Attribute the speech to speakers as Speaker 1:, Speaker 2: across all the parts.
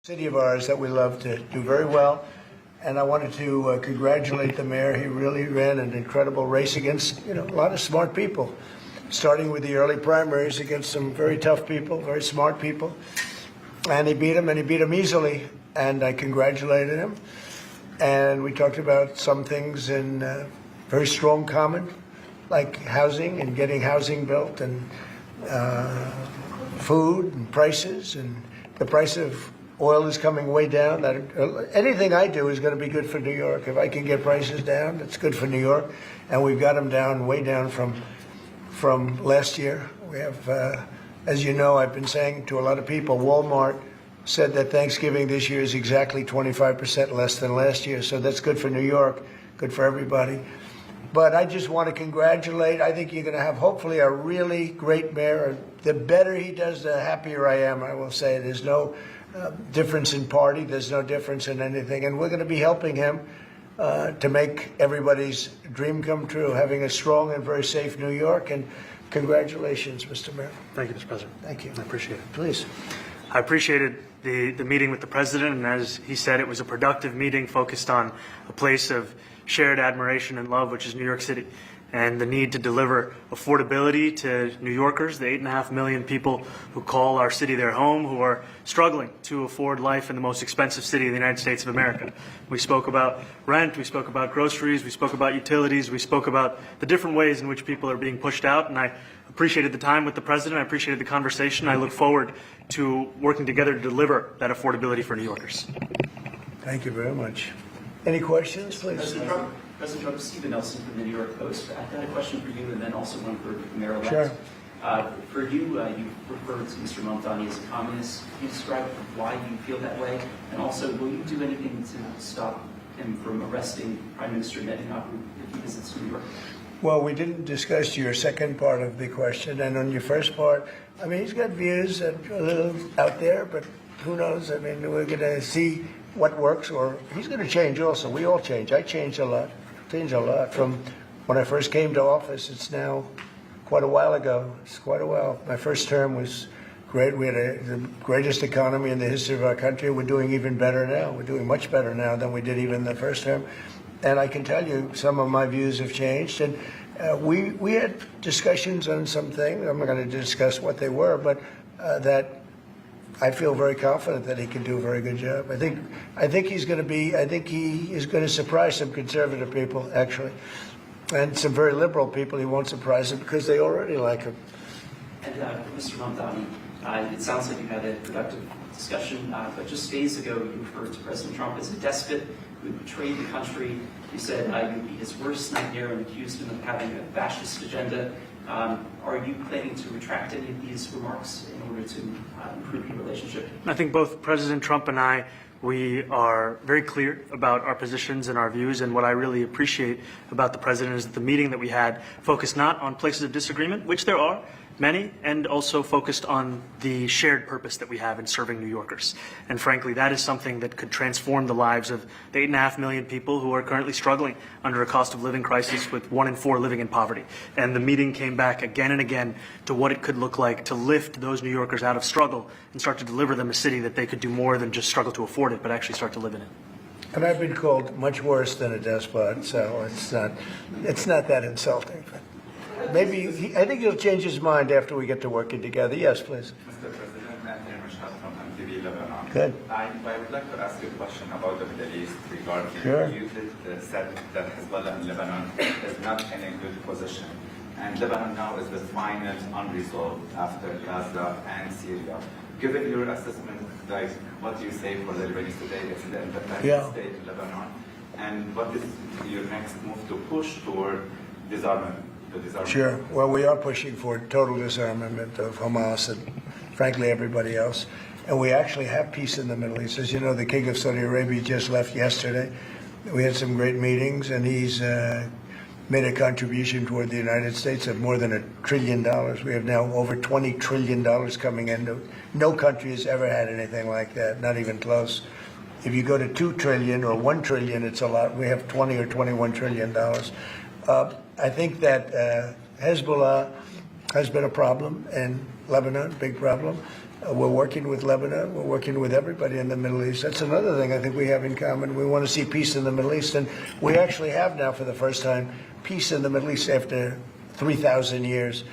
Speaker 1: City of ours that we love to do very well. And I wanted to congratulate the mayor. He really ran an incredible race against, a lot of smart people, starting with the early primaries against some very tough people, very smart people. And he beat them easily. And I congratulated him. And we talked about some things in very strong common, like housing and getting housing built, and food and prices, and the price of oil is coming way down. Anything I do is going to be good for New York. If I can get prices down, it's good for New York. And we've got them down, way down from last year. We have, as you know, I've been saying to a lot of people, Walmart said that Thanksgiving this year is exactly 25% less than last year. So that's good for New York, good for everybody. But I just want to congratulate. I think you're going to have, hopefully, a really great mayor. The better he does, the happier I am, I will say. There's no difference in party. There's no difference in anything. And we're going to be helping him to make everybody's dream come true, having a strong and very safe New York. And congratulations, Mr. Mayor.
Speaker 2: Thank you, Mr. President.
Speaker 1: Thank you.
Speaker 2: I appreciate it.
Speaker 1: Please.
Speaker 2: I appreciated the meeting with the president, and as he said, it was a productive meeting focused on a place of shared admiration and love, which is New York City, and the need to deliver affordability to New Yorkers, the 8.5 million people who call our city their home, who are struggling to afford life in the most expensive city in the United States of America. We spoke about rent, we spoke about groceries, we spoke about utilities, we spoke about the different ways in which people are being pushed out, and I appreciated the time with the president, I appreciated the conversation. I look forward to working together to deliver that affordability for New Yorkers.
Speaker 1: Thank you very much. Any questions, please?
Speaker 3: President Trump, Stephen Nelson from the New York Post. I've got a question for you and then also one for Mayor-elect.
Speaker 1: Sure.
Speaker 3: For you, you referred to Mr. Mamdani as a communist. Can you describe why you feel that way? And also, will you do anything to stop him from arresting Prime Minister Netanyahu if he visits New York?
Speaker 1: Well, we didn't discuss your second part of the question. And on your first part, I mean, he's got views that are a little out there, but who knows? I mean, we're going to see what works, or he's going to change also. We all change. I changed a lot. From when I first came to office. It's now quite a while ago. It's quite a while. My first term was great. We had the greatest economy in the history of our country. We're doing even better now. We're doing much better now than we did even the first term. And I can tell you some of my views have changed. And we had discussions on some things. I'm not going to discuss what they were, but that I feel very confident that he can do a very good job. I think he's going to be. I think he is going to surprise some conservative people, actually, and some very liberal people. He won't surprise them because they already like him.
Speaker 3: And Mr. Mamdani, it sounds like you had a productive discussion, but just days ago you referred to President Trump as a despot who betrayed the country. You said you'd be his worst nightmare and accused him of having a fascist agenda. Are you planning to retract any of these remarks in order to improve your relationship?
Speaker 2: I think both President Trump and I, we are very clear about our positions and our views, and what I really appreciate about the president is that the meeting that we had focused not on places of disagreement, which there are many, and also focused on the shared purpose that we have in serving New Yorkers. And frankly, that is something that could transform the lives of the 8.5 million people who are currently struggling under a cost of living crisis, with 1 in 4 living in poverty. And the meeting came back again and again to what it could look like to lift those New Yorkers out of struggle and start to deliver them a city that they could do more than just struggle to afford it, but actually start to live in it.
Speaker 1: And I've been called much worse than a despot, so it's not that insulting. Maybe I think he'll change his mind after we get to working together. Yes, please.
Speaker 4: Mr. President, from MTV Lebanon.
Speaker 1: Good.
Speaker 4: I would like to ask you a question about the Middle East regarding you said that Hezbollah in Lebanon is not in a good position. And Lebanon now is the final unresolved after Gaza and Syria. Given your assessment, like what do you say for the Lebanese today? It's the independent state in Lebanon. And what is your next move to push toward disarmament?
Speaker 1: Sure. Well, we are pushing for total disarmament of Hamas and, frankly, everybody else. And we actually have peace in the Middle East. As you know, the King of Saudi Arabia just left yesterday. We had some great meetings, and he's made a contribution toward the United States of more than $1 trillion. We have now over $20 trillion coming in. No country has ever had anything like that, not even close. If you go to 2 trillion or 1 trillion, it's a lot. We have 20 or $21 trillion. I think that Hezbollah has been a problem in Lebanon, big problem. We're working with Lebanon. We're working with everybody in the Middle East. That's another thing I think we have in common. We want to see peace in the Middle East, and we actually have now, for the first time, peace in the Middle East after 3,000 years.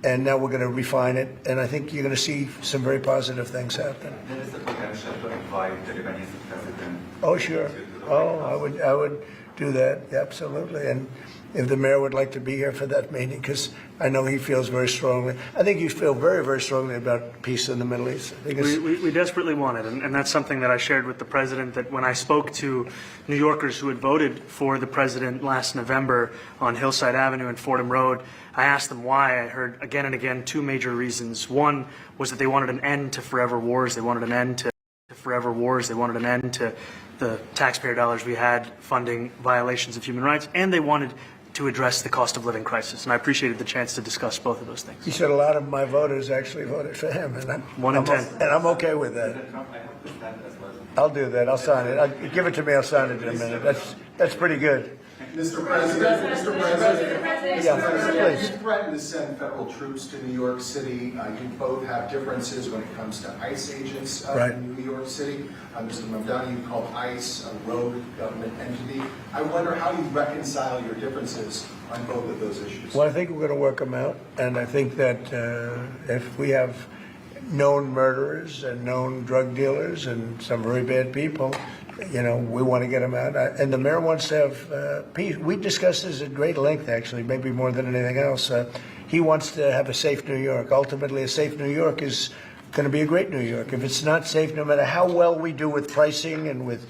Speaker 1: And now we're going to refine it, and I think you're going to see some very positive things happen.
Speaker 4: There is the potential to invite the Lebanese president.
Speaker 1: Oh, sure. Oh, I would do that, absolutely. And if the mayor would like to be here for that meeting, because I know he feels very strongly. I think you feel very, very strongly about peace in the Middle East. I think
Speaker 2: We desperately want it, and that's something that I shared with the president, that when I spoke to New Yorkers who had voted for the president last November on Hillside Avenue and Fordham Road, I asked them why. I heard again and again two major reasons. One was that they wanted an end to forever wars. They wanted an end to forever wars. They wanted an end to the taxpayer dollars we had funding violations of human rights, and they wanted to address the cost of living crisis. And I appreciated the chance to discuss both of those things.
Speaker 1: he said a lot of my voters actually voted for him, and
Speaker 2: One in 10.
Speaker 1: And I'm okay with that.
Speaker 4: President Trump, I hope this that as well.
Speaker 1: I'll do that. I'll sign it. Give it to me. I'll sign it in a minute. That's pretty good.
Speaker 5: Mr. President,
Speaker 1: Yeah, please.
Speaker 5: you threatened to send federal troops to New York City. You both have differences when it comes to ICE agents
Speaker 1: Right.
Speaker 5: in New York City. Mr. Mamdani, you called ICE a rogue government entity. I wonder how you reconcile your differences on both of those issues.
Speaker 1: Well, I think we're going to work them out, and I think that if we have known murderers and known drug dealers and some very bad people, we want to get them out. And the mayor wants to have peace. We discussed this at great length, actually, maybe more than anything else. He wants to have a safe New York. Ultimately, a safe New York is going to be a great New York. If it's not safe, no matter how well we do with pricing and with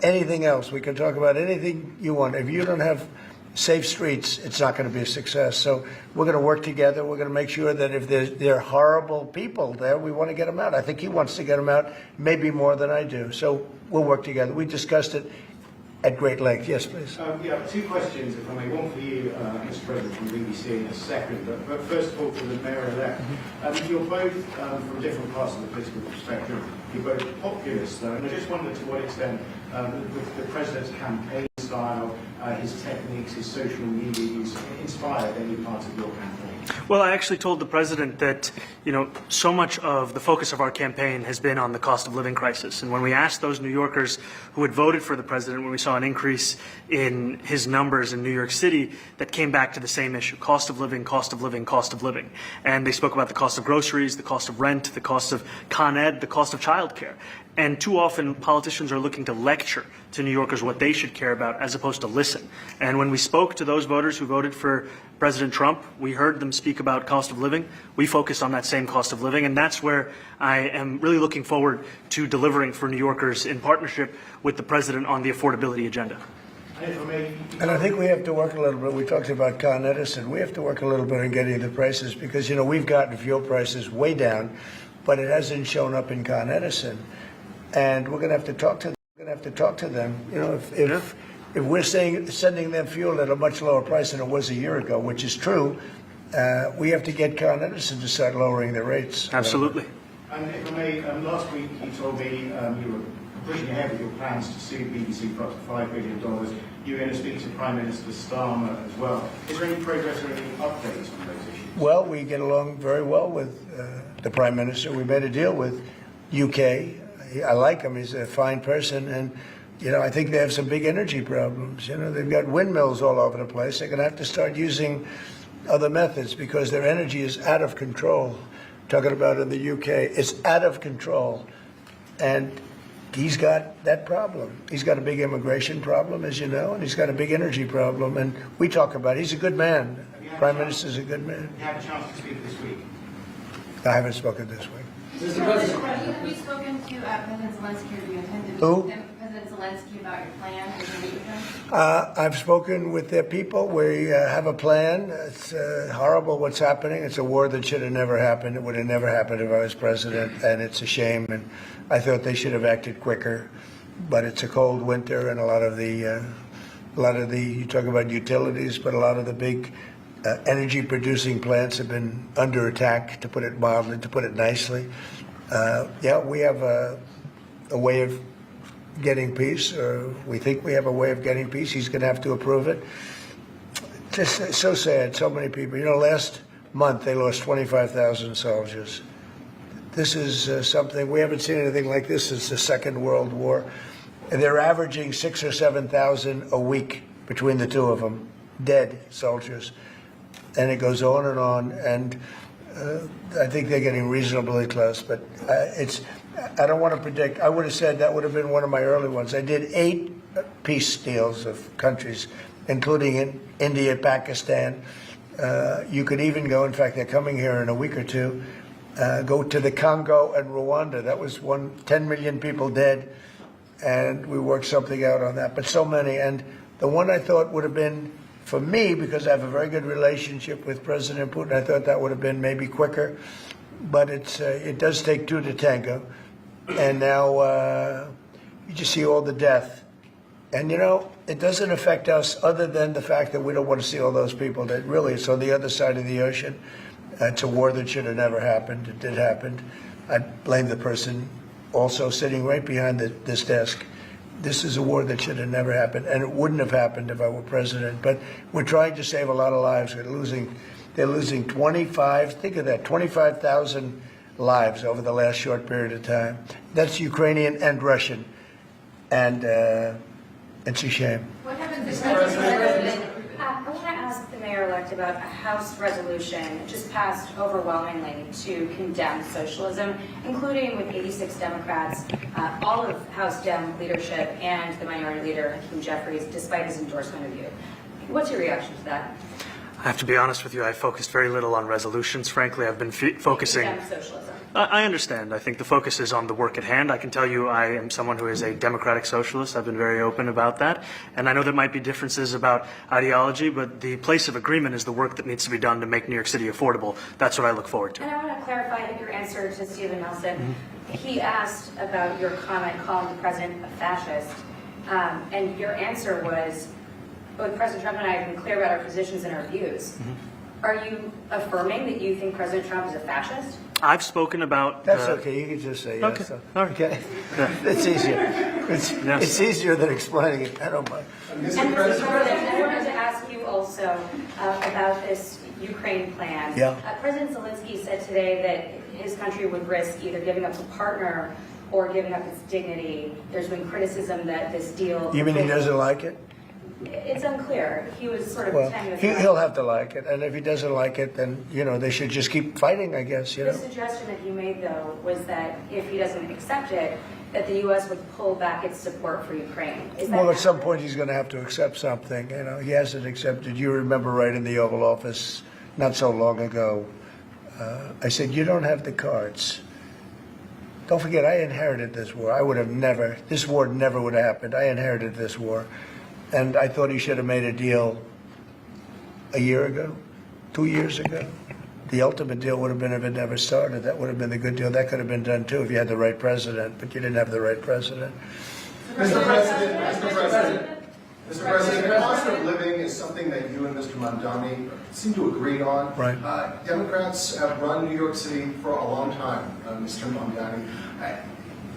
Speaker 1: anything else, we can talk about anything you want. If you don't have safe streets, it's not going to be a success. So we're going to work together. We're going to make sure that if there are horrible people there, we want to get them out. I think he wants to get them out, maybe more than I do. So we'll work together. We discussed it at great length. Yes, please.
Speaker 6: Yeah, two questions, if I may. One for you, Mr. President, from BBC in a second. But first of all, to the mayor-elect. You're both from different parts of the political spectrum. You're both populists, though, and I just wonder to what extent the president's campaign style, his techniques, his social media use inspired any part of your campaign?
Speaker 2: Well, I actually told the president that, so much of the focus of our campaign has been on the cost of living crisis. And when we asked those New Yorkers who had voted for the president, when we saw an increase in his numbers in New York City, that came back to the same issue: cost of living, cost of living, cost of living. And they spoke about the cost of groceries, the cost of rent, the cost of Con Ed, the cost of childcare. And too often, politicians are looking to lecture to New Yorkers what they should care about, as opposed to listen. And when we spoke to those voters who voted for President Trump, we heard them speak about cost of living. We focused on that same cost of living, and that's where I am really looking forward to delivering for New Yorkers in partnership with the president on the affordability agenda.
Speaker 1: And I think we have to work a little bit. We talked about Con Edison. We have to work a little bit on getting the prices, because, we've gotten fuel prices way down, but it hasn't shown up in Con Edison. And we're going to have to talk to them. We're going to have to talk to them. If we're sending them fuel at a much lower price than it was a year ago, which is true, we have to get Con Edison to start lowering their rates.
Speaker 2: Absolutely.
Speaker 6: And if I may, last week you told me you were pushing ahead with your plans to sue BBC for up to $5 billion. You're going to speak to Prime Minister Starmer as well. Is there any progress or any updates on those issues?
Speaker 1: Well, we get along very well with the Prime Minister. We made a deal with UK. I like him. He's a fine person. And, I think they have some big energy problems. They've got windmills all over the place. They're going to have to start using other methods because their energy is out of control. Talking about in the UK, it's out of control. And he's got that problem. He's got a big immigration problem, as you know, and he's got a big energy problem. And we talk about it. He's a good man. Prime Minister's a good man.
Speaker 6: You had a chance to speak this week.
Speaker 1: I haven't spoken this week.
Speaker 7: Mr. President, have you spoken to President Zelensky, or do you intend to
Speaker 1: Who?
Speaker 7: President Zelensky about your plan? Did you meet with him?
Speaker 1: I've spoken with their people. We have a plan. It's horrible what's happening. It's a war that should have never happened. It would have never happened if I was president, and it's a shame. And I thought they should have acted quicker. But it's a cold winter, and a lot of the you talk about utilities, but a lot of the big energy-producing plants have been under attack, to put it mildly, to put it nicely. We have a way of getting peace, or we think we have a way of getting peace. He's going to have to approve it. Just so sad, so many people. Last month they lost 25,000 soldiers. This is something, we haven't seen anything like this since the Second World War. And they're averaging 6,000 or 7,000 a week between the two of them, dead soldiers. And it goes on, and I think they're getting reasonably close, but I don't want to predict. I would have said that would have been one of my early ones. I did 8 peace deals of countries, including in India, Pakistan. You could even go, in fact, they're coming here in a week or two, go to the Congo and Rwanda. That was 10 million people dead, and we worked something out on that. But so many, and the one I thought would have been, for me, because I have a very good relationship with President Putin, I thought that would have been maybe quicker, but it does take 2 to tango. And now you just see all the death. And, you know, it doesn't affect us other than the fact that we don't want to see all those people that really, it's on the other side of the ocean. It's a war that should have never happened. It did happen. I blame the person also sitting right behind this desk. This is a war that should have never happened, and it wouldn't have happened if I were president. But we're trying to save a lot of lives. They're losing 25,000 lives over the last short period of time. That's Ukrainian and Russian, and it's a shame.
Speaker 7: What happens if
Speaker 8: I want to ask the mayor-elect about a House resolution just passed overwhelmingly to condemn socialism, including with 86 Democrats, all of House Dem leadership, and the minority leader, Hakeem Jeffries, despite his endorsement of you. What's your reaction to that?
Speaker 2: I have to be honest with you, I focused very little on resolutions. Frankly, I've been focusing...
Speaker 8: Condemn socialism.
Speaker 2: I understand. I think the focus is on the work at hand. I can tell you I am someone who is a democratic socialist. I've been very open about that. And I know there might be differences about ideology, but the place of agreement is the work that needs to be done to make New York City affordable. That's what I look forward to.
Speaker 8: And I want to clarify your answer to Stephen Nelson. He asked about your comment calling the president a fascist, and your answer was, both President Trump and I have been clear about our positions and our views. Are you affirming that you think President Trump is a fascist?
Speaker 2: I've spoken about...
Speaker 1: That's okay. You can just say yes.
Speaker 2: Okay. All right.
Speaker 1: Okay. It's easier. It's easier than explaining it. I don't mind.
Speaker 8: And Mr. President, I wanted to ask you also about this Ukraine plan.
Speaker 1: Yeah.
Speaker 8: President Zelensky said today that his country would risk either giving up a partner or giving up its dignity. There's been criticism that this deal...
Speaker 1: You mean he doesn't like it?
Speaker 8: It's unclear. He was sort of
Speaker 1: Well,
Speaker 8: pretending...
Speaker 1: he'll have to like it, and if he doesn't like it, then, you know, they should just keep fighting, I guess, you
Speaker 8: The
Speaker 1: know.
Speaker 8: suggestion that you made, though, was that if he doesn't accept it, that the U.S. would pull back its support for Ukraine. Is that
Speaker 1: Well, at some
Speaker 8: accurate?
Speaker 1: point, he's going to have to accept something, you know. He hasn't accepted. You remember right in the Oval Office, not so long ago, I said, you don't have the cards. Don't forget, I inherited this war. I would have never, this war never would have happened. I inherited this war. And I thought he should have made a deal a year ago, 2 years ago. The ultimate deal would have been if it never started. That would have been the good deal. That could have been done too if you had the right president, but you didn't have the right president.
Speaker 5: Mr. President, cost of living is something that you and Mr. Mamdani seem to agree on.
Speaker 1: Right.
Speaker 5: Democrats have run New York City for a long time, Mr. Mamdani.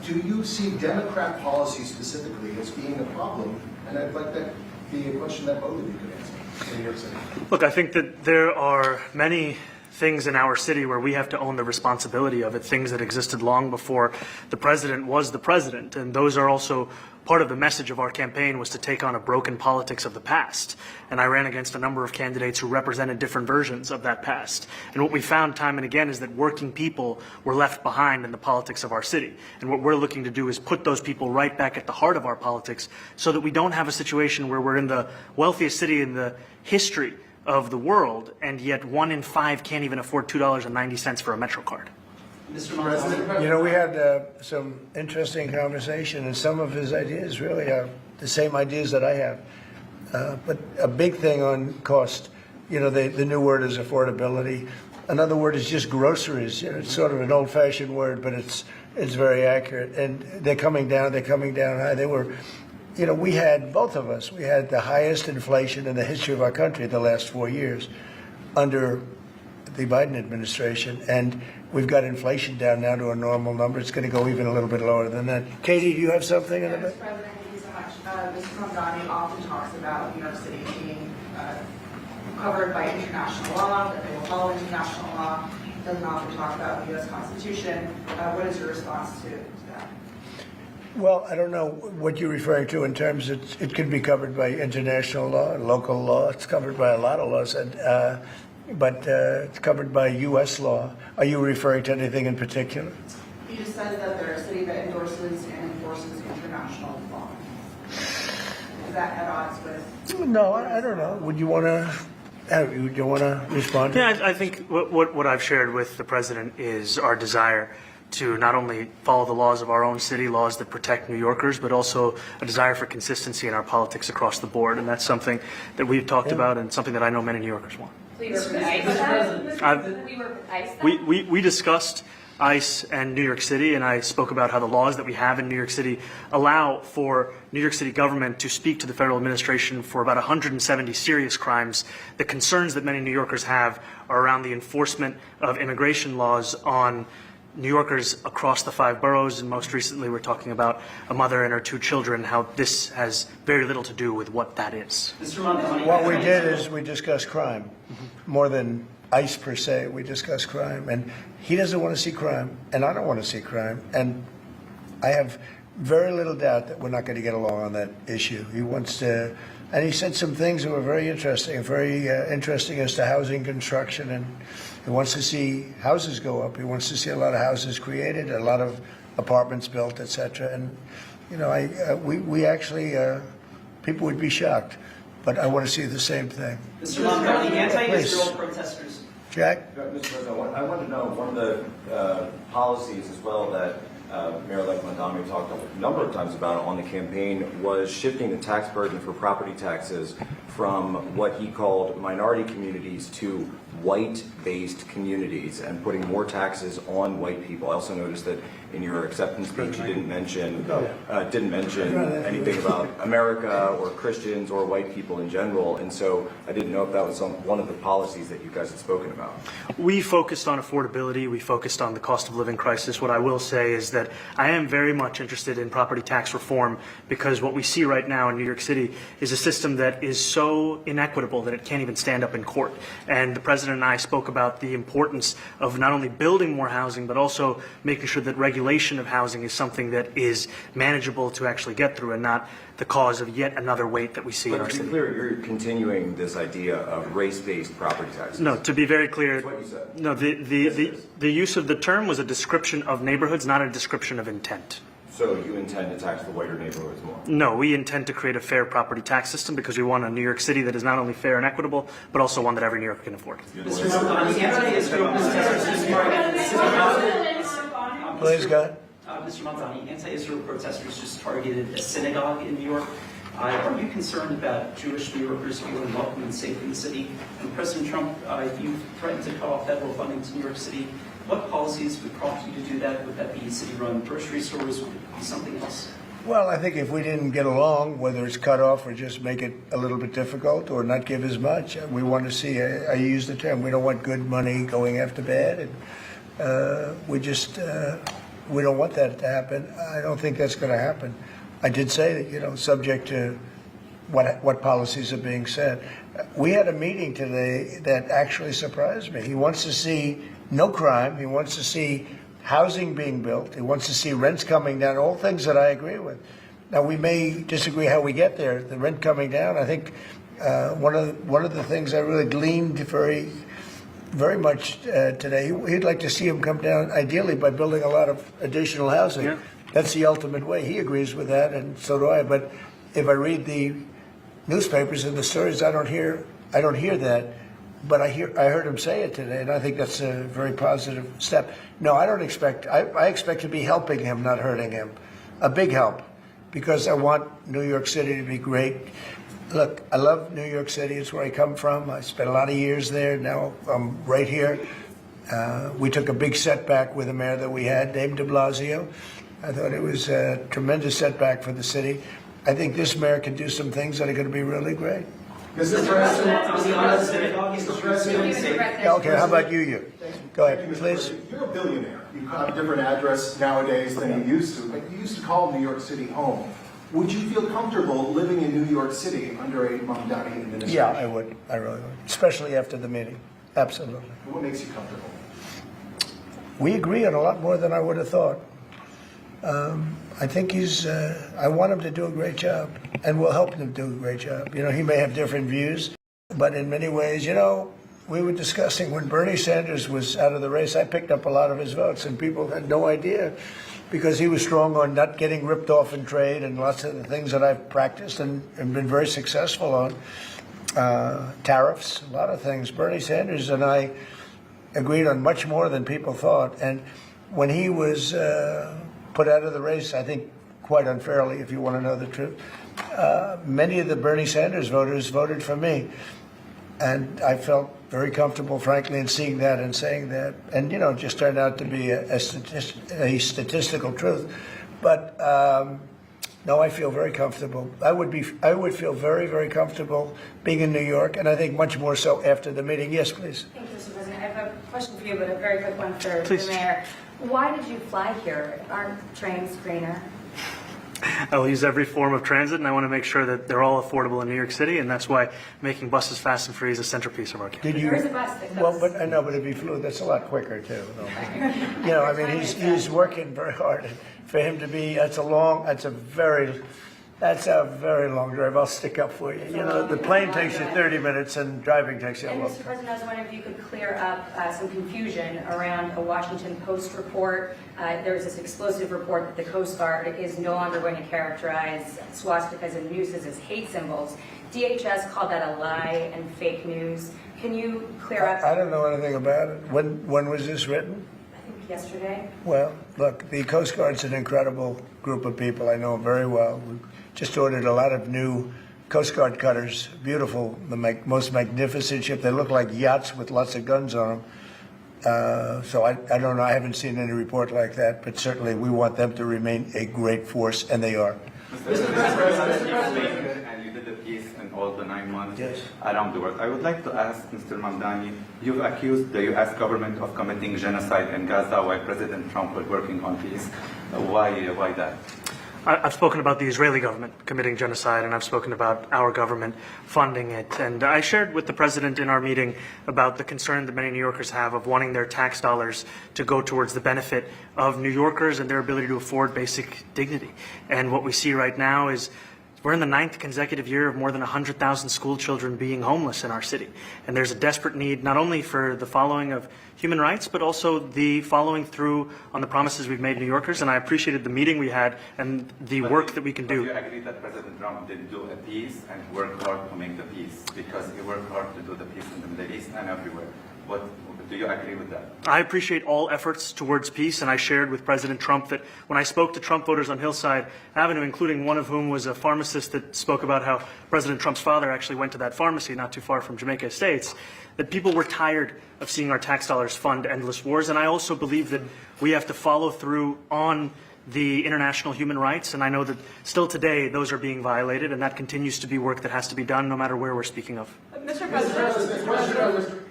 Speaker 5: Do you see Democrat policy specifically as being a problem? And I'd like that to be a question that both of you could answer in New York City.
Speaker 2: Look, I think that there are many things in our city where we have to own the responsibility of it, things that existed long before the president was the president. And those are also part of the message of our campaign, was to take on a broken politics of the past. And I ran against a number of candidates who represented different versions of that past. And what we found time and again is that working people were left behind in the politics of our city. And what we're looking to do is put those people right back at the heart of our politics so that we don't have a situation where we're in the wealthiest city in the history of the world, and yet 1 in 5 can't even afford $2.90 for a Metro card.
Speaker 3: Mr. Mamdani,
Speaker 1: You know, we had some interesting conversation, and some of his ideas really are the same ideas that I have. But a big thing on cost, you know, the new word is affordability. Another word is just groceries. You know, it's sort of an old-fashioned word, but it's very accurate. And they're coming down high. They were, you know, we had, both of us, we had the highest inflation in the history of our country the last 4 years under the Biden administration, and we've got inflation down now to a normal number. It's going to go even a little bit lower than that. Katie, do you have something in a bit?
Speaker 9: Mr. President, thank you so much. Mr. Mamdani often talks about New York City being covered by international law, that they will follow international law. doesn't often talk about the U.S. Constitution. What is your response to that?
Speaker 1: Well, I don't know what you're referring to in terms of it can be covered by international law, local law. It's covered by a lot of laws, but it's covered by U.S. law. Are you referring to anything in particular?
Speaker 9: You just said that they're a city that endorses and enforces international law. Is that at odds with?
Speaker 1: No, I don't know. Would you want to respond?
Speaker 2: Yeah, I think what I've shared with the president is our desire to not only follow the laws of our own city, laws that protect New Yorkers, but also a desire for consistency in our politics across the board. And that's something that we've talked about and something that I know many New Yorkers want.
Speaker 8: So you work with ICE? We work with ICE then?
Speaker 2: We discussed ICE and New York City, and I spoke about how the laws that we have in New York City allow for New York City government to speak to the federal administration for about 170 serious crimes. The concerns that many New Yorkers have are around the enforcement of immigration laws on New Yorkers across the 5 boroughs, and most recently we're talking about a mother and her 2 children, how this has very little to do with what that is.
Speaker 3: Mr. Mamdani,
Speaker 1: What we did is we discussed crime more than ICE per se. We discussed crime, and he doesn't want to see crime, and I don't want to see crime, and I have very little doubt that we're not going to get along on that issue. He wants to, and he said some things that were very interesting as to housing construction, and he wants to see houses go up. He wants to see a lot of houses created, a lot of apartments built, etc. And you know, we actually people would be shocked, but I want to see the same thing.
Speaker 3: Mr. Mamdani, anti-Israel protesters.
Speaker 1: Jack?
Speaker 10: Mr. President, I want to know one of the policies as well that Mayor-elect Mamdani talked a number of times about on the campaign was shifting the tax burden for property taxes from what he called minority communities to white-based communities and putting more taxes on white people. I also noticed that in your acceptance speech you didn't mention anything about America or Christians or white people in general, and so I didn't know if that was one of the policies that you guys had spoken about.
Speaker 2: We focused on affordability. We focused on the cost of living crisis. What I will say is that I am very much interested in property tax reform because what we see right now in New York City is a system that is so inequitable that it can't even stand up in court. And the president and I spoke about the importance of not only building more housing, but also making sure that regulation of housing is something that is manageable to actually get through and not the cause of yet another weight that we see in our
Speaker 10: But to be
Speaker 2: city.
Speaker 10: clear, you're continuing this idea of race-based property taxes.
Speaker 2: No, to be very clear,
Speaker 10: That's what you said.
Speaker 2: no, the use of the term was a description of neighborhoods, not a description of intent.
Speaker 10: So you intend to tax the whiter neighborhoods more?
Speaker 2: No, we intend to create a fair property tax system because we want a New York City that is not only fair and equitable, but also one that every New Yorker can afford.
Speaker 3: Mr. Mamdani, anti-Israel protesters just targeted city houses.
Speaker 1: Please, God.
Speaker 3: Mr. Mamdani, anti-Israel protesters just targeted a synagogue in New York. Are you concerned about Jewish New Yorkers feeling welcome and safe in the city? And President Trump, you've threatened to cut off federal funding to New York City. What policies would prompt you to do that? Would that be city-run grocery stores? Would it be something else?
Speaker 1: Well, I think if we didn't get along, whether it's cut off or just make it a little bit difficult or not give as much, we want to see, I use the term, we don't want good money going after bad. And we don't want that to happen. I don't think that's going to happen. I did say that, you know, subject to what policies are being set. We had a meeting today that actually surprised me. He wants to see no crime. He wants to see housing being built. He wants to see rents coming down, all things that I agree with. Now, we may disagree how we get there. The rent coming down, I think one of the things I really gleaned very much today, he'd like to see him come down, ideally, by building a lot of additional housing.
Speaker 2: Yeah.
Speaker 1: That's the ultimate way. He agrees with that, and so do I. But if I read the newspapers and the stories, I don't hear that. But I heard him say it today, and I think that's a very positive step. No, I don't expect. I expect to be helping him, not hurting him. A big help, because I want New York City to be great. Look, I love New York City. It's where I come from. I spent a lot of years there. Now I'm right here. We took a big setback with the mayor that we had, Dave de Blasio. I thought it was a tremendous setback for the city. I think this mayor can do some things that are going to be really great.
Speaker 5: Mr. President,
Speaker 1: Yeah, okay, how about you? Go ahead,
Speaker 5: Thank you, Mr.
Speaker 1: please.
Speaker 5: President. You're a billionaire. You have a different address nowadays than you used to, but you used to call New York City home. Would you feel comfortable living in New York City under a Mamdani administration?
Speaker 1: Yeah, I would. I really would, especially after the meeting. Absolutely.
Speaker 5: What makes you comfortable?
Speaker 1: we agree on a lot more than I would have thought. I think I want him to do a great job, and we'll help him do a great job. You know, he may have different views, but in many ways, you know, we were discussing when Bernie Sanders was out of the race, I picked up a lot of his votes, and people had no idea because he was strong on not getting ripped off in trade and lots of the things that I've practiced and been very successful on. Tariffs, a lot of things. Bernie Sanders and I agreed on much more than people thought. And when he was put out of the race, I think quite unfairly, if you want to know the truth, many of the Bernie Sanders voters voted for me. And I felt very comfortable, frankly, in seeing that and saying that. And, you know, it just turned out to be a statistical truth. But no, I feel very comfortable. I would feel very, very comfortable being in New York, and I think much more so after the meeting. Yes, please.
Speaker 8: Thank you, Mr. President. I have a question for you, but a very quick one for
Speaker 2: Please.
Speaker 8: the mayor. Why did you fly here? Aren't trains greener?
Speaker 2: I will use every form of transit, and I want to make sure that they're all affordable in New York City, and that's why making buses fast and free is a centerpiece of our campaign.
Speaker 1: Did you?
Speaker 8: There is a bus that goes.
Speaker 1: Well, but I know, but if he flew, that's a lot quicker too. You know, I mean, he's working very hard. For him to be, that's a very long drive. I'll stick up for you. You know, the plane takes you 30 minutes and driving takes you a
Speaker 8: And
Speaker 1: long
Speaker 8: Mr.
Speaker 1: time.
Speaker 8: President, I was wondering if you could clear up some confusion around a Washington Post report. There was this explosive report that the Coast Guard is no longer going to characterize swastikas and nooses as hate symbols. DHS called that a lie and fake news. Can you clear up?
Speaker 1: I don't know anything about it. When was this written?
Speaker 8: I think yesterday.
Speaker 1: Well, look, the Coast Guard's an incredible group of people. I know them very well. We just ordered a lot of new Coast Guard cutters, beautiful, the most magnificent ship. They look like yachts with lots of guns on them. So I don't know. I haven't seen any report like that, but certainly we want them to remain a great force, and they are.
Speaker 4: Mr. President, and you did the piece in all the 9 months
Speaker 1: Yes.
Speaker 4: around the world. I would like to ask Mr. Mamdani, you've accused the U.S. government of committing genocide in Gaza while President Trump was working on peace. Why that?
Speaker 2: I've spoken about the Israeli government committing genocide, and I've spoken about our government funding it. And I shared with the president in our meeting about the concern that many New Yorkers have of wanting their tax dollars to go towards the benefit of New Yorkers and their ability to afford basic dignity. And what we see right now is we're in the 9th consecutive year of more than 100,000 school children being homeless in our city. And there's a desperate need not only for the following of human rights, but also the following through on the promises we've made New Yorkers. And I appreciated the meeting we had and the work that we can do.
Speaker 4: Do you agree that President Trump did do a peace and work hard to make the peace? Because he worked hard to do the peace in the Middle East and everywhere. Do you agree with that?
Speaker 2: I appreciate all efforts towards peace, and I shared with President Trump that when I spoke to Trump voters on Hillside Avenue, including one of whom was a pharmacist that spoke about how President Trump's father actually went to that pharmacy not too far from Jamaica Estates, that people were tired of seeing our tax dollars fund endless wars. And I also believe that we have to follow through on the international human rights, and I know that still today those are being violated, and that continues to be work that has to be done no matter where we're speaking of.
Speaker 11: Mr.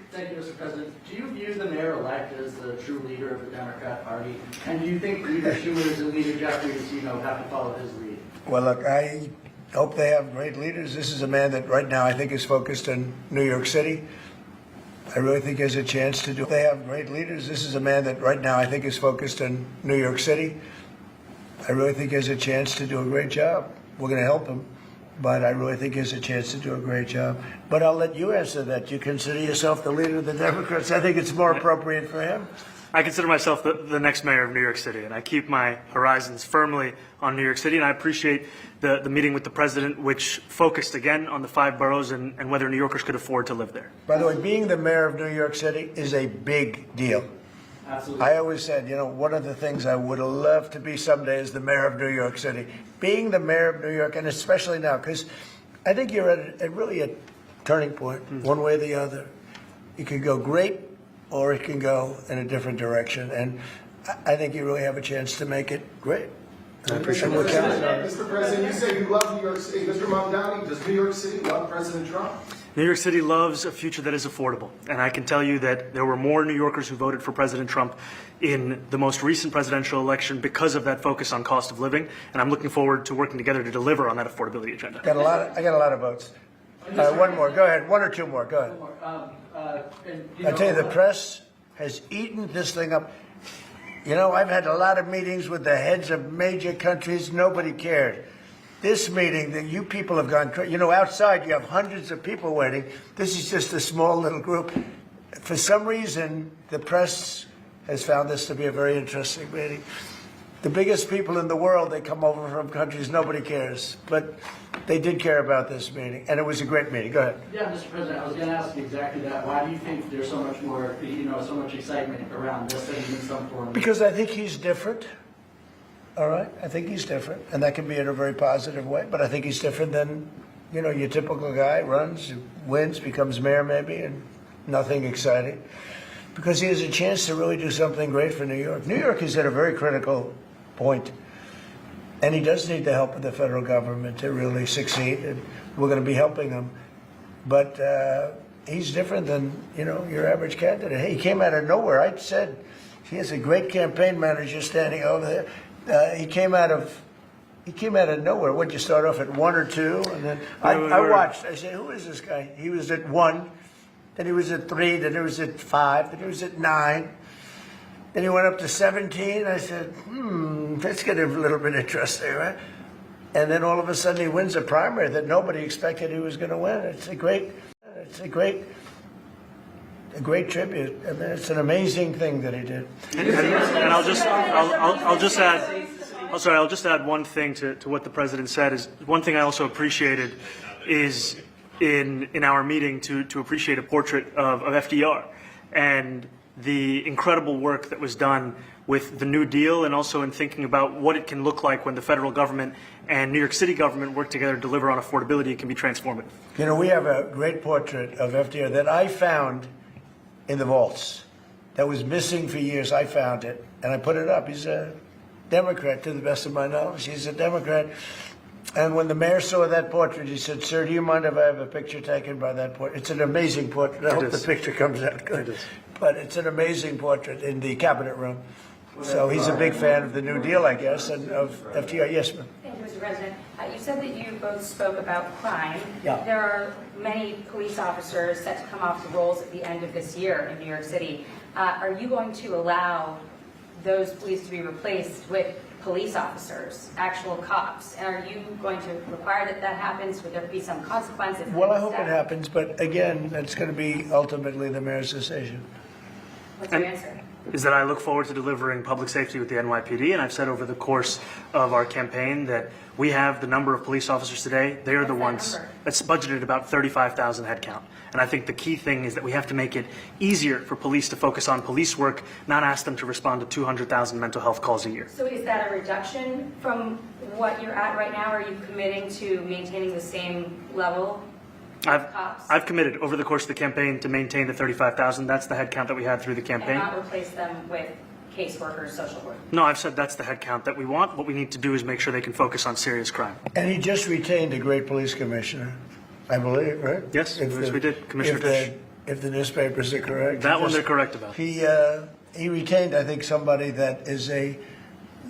Speaker 11: Thank you, Mr. President. Do you view the mayor-elect as the true leader of the Democrat Party? And do you think Leader Schumer is a leader Jeffries, have to follow his lead?
Speaker 1: Well, look, I hope they have great leaders. This is a man that right now I think is focused in New York City. I really think he has a chance to do. They have great leaders. This is a man that right now I think is focused in New York City. I really think he has a chance to do a great job. We're going to help him, but I really think he has a chance to do a great job. But I'll let you answer that. You consider yourself the leader of the Democrats. I think it's more appropriate for him.
Speaker 2: I consider myself the next mayor of New York City, and I keep my horizons firmly on New York City, and I appreciate the meeting with the president, which focused again on the 5 boroughs and whether New Yorkers could afford to live there.
Speaker 1: By the way, being the mayor of New York City is a big deal.
Speaker 11: Absolutely.
Speaker 1: I always said, one of the things I would love to be someday is the mayor of New York City. Being the mayor of New York, and especially now, because I think you're at really a turning point, one way or the other. It could go great, or it can go in a different direction. And I think you really have a chance to make it great. I appreciate what counting on.
Speaker 5: Mr. President, you say you love New York City. Mr. Mamdani, does New York City love President Trump?
Speaker 2: New York City loves a future that is affordable. And I can tell you that there were more New Yorkers who voted for President Trump in the most recent presidential election because of that focus on cost of living. And I'm looking forward to working together to deliver on that affordability agenda.
Speaker 1: I got a lot of votes. One more. Go ahead. 1 or 2 more. Go ahead. I tell you, the press has eaten this thing up. You know, I've had a lot of meetings with the heads of major countries. Nobody cared. This meeting that you people have gone, you know, outside you have hundreds of people waiting. This is just a small little group. For some reason, the press has found this to be a very interesting meeting. The biggest people in the world, they come over from countries nobody cares. But they did care about this meeting, and it was a great meeting. Go ahead.
Speaker 11: Yeah, Mr. President, I was going to ask you exactly that. Why do you think there's so much more, so much excitement around this than in some form?
Speaker 1: Because I think he's different. All right? I think he's different, and that can be in a very positive way, but I think he's different than, your typical guy, runs, wins, becomes mayor maybe, and nothing exciting. Because he has a chance to really do something great for New York. New York is at a very critical point, and he does need the help of the federal government to really succeed, and we're going to be helping him. But he's different than, your average candidate. He came out of nowhere. I said he has a great campaign manager standing over there. He came out of nowhere. What'd you start off at 1 or 2? And then I watched. I said, who is this guy? He was at 1, then he was at 3, then he was at 5, then he was at 9. Then he went up to 17. I said, let's get a little bit interesting, right? And then all of a sudden he wins a primary that nobody expected he was going to win. It's a great tribute. I mean, it's an amazing thing that he did.
Speaker 2: And I'll just add one thing to what the president said. Is one thing I also appreciated is in our meeting to appreciate a portrait of FDR and the incredible work that was done with the New Deal, and also in thinking about what it can look like when the federal government and New York City government work together to deliver on affordability. It can be transformative.
Speaker 1: We have a great portrait of FDR that I found in the vaults that was missing for years. I found it, and I put it up. He's a Democrat, to the best of my knowledge. He's a Democrat. And when the mayor saw that portrait, he said, "Sir, do you mind if I have a picture taken by that portrait?" It's an amazing portrait. I hope the picture comes out good. But it's an amazing portrait in the cabinet room. So he's a big fan of the New Deal, I guess, and of FDR. Yes, ma'am.
Speaker 8: Thank you, Mr. President. You said that you both spoke about crime.
Speaker 1: Yeah.
Speaker 8: There are many police officers set to come off the rolls at the end of this year in New York City. Are you going to allow those police to be replaced with police officers, actual cops? And are you going to require that happens? Would there be some consequences?
Speaker 1: Well, I hope it happens, but again, that's going to be ultimately the mayor's decision.
Speaker 8: What's your answer?
Speaker 2: Is that I look forward to delivering public safety with the NYPD, and I've said over the course of our campaign that we have the number of police officers today. They are the ones that's budgeted about 35,000 headcount. And I think the key thing is that we have to make it easier for police to focus on police work, not ask them to respond to 200,000 mental health calls a year.
Speaker 8: So is that a reduction from what you're at right now? Are you committing to maintaining the same level of cops?
Speaker 2: I've committed over the course of the campaign to maintain the 35,000. That's the headcount that we had through the campaign.
Speaker 8: And not replace them with caseworkers, social work?
Speaker 2: No, I've said that's the headcount that we want. What we need to do is make sure they can focus on serious crime.
Speaker 1: And he just retained a great police commissioner, I believe, right?
Speaker 2: Yes, we did. Commissioner Fish.
Speaker 1: If the newspapers are correct.
Speaker 2: That one they're correct about.
Speaker 1: He retained, I think, somebody that is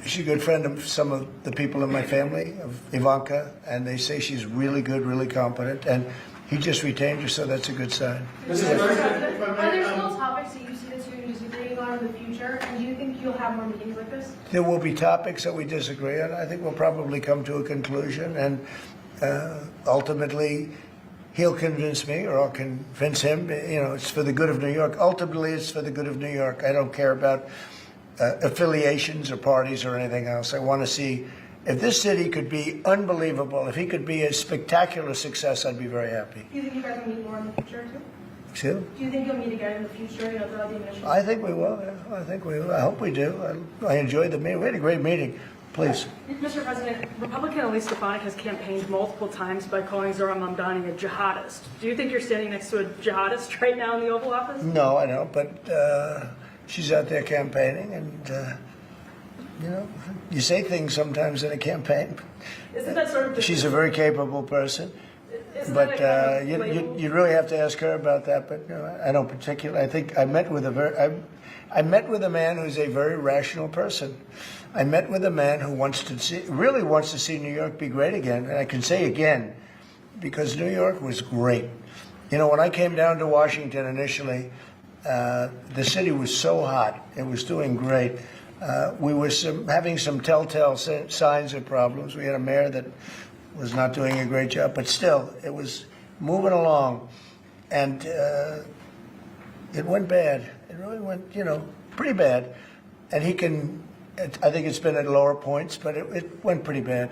Speaker 1: she's a good friend of some of the people in my family, of Ivanka, and they say she's really good, really competent, and he just retained her, so that's a good sign.
Speaker 7: Are there still topics that you see that you're disagreeing on in the future, and do you think you'll have more meetings like this?
Speaker 1: There will be topics that we disagree on. I think we'll probably come to a conclusion, and ultimately he'll convince me, or I'll convince him. It's for the good of New York. Ultimately, it's for the good of New York. I don't care about affiliations or parties or anything else. I want to see if this city could be unbelievable, if he could be a spectacular success, I'd be very happy.
Speaker 7: Do you think you guys will meet more in the future, too?
Speaker 1: Excuse me?
Speaker 7: Do you think you'll meet again in the future, throughout the administration?
Speaker 1: I think we will. Yeah. I think we will. I hope we do. I enjoyed the meeting. We had a great meeting. Please.
Speaker 12: Mr. President, Republican Elise Stefanik has campaigned multiple times by calling ZOHRAN MAMDANI a jihadist. Do you think you're standing next to a jihadist right now in the Oval Office?
Speaker 1: No, I don't, but she's out there campaigning, and you say things sometimes in a campaign.
Speaker 12: Isn't that sort of
Speaker 1: she's a very capable person, but you really have to ask her about that. But I don't particularly. I think I met with a man who's a very rational person. I met with a man who really wants to see New York be great again, and I can say again, because New York was great. When I came down to Washington initially, the city was so hot. It was doing great. We were having some telltale signs of problems. We had a mayor that was not doing a great job, but still, it was moving along, and it went bad. It really went, pretty bad. And he can, I think it's been at lower points, but it went pretty bad.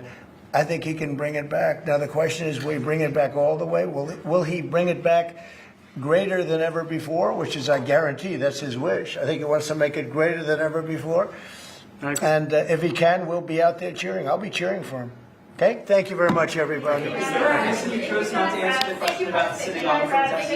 Speaker 1: I think he can bring it back. Now the question is, will he bring it back all the way? Will he bring it back greater than ever before, which is, I guarantee, that's his wish. I think he wants to make it greater than ever before. And if he can, we'll be out there cheering. I'll be cheering for him. Okay? Thank you very much, everybody.
Speaker 3: Is there a reason you chose not to answer the question about sitting on the protest?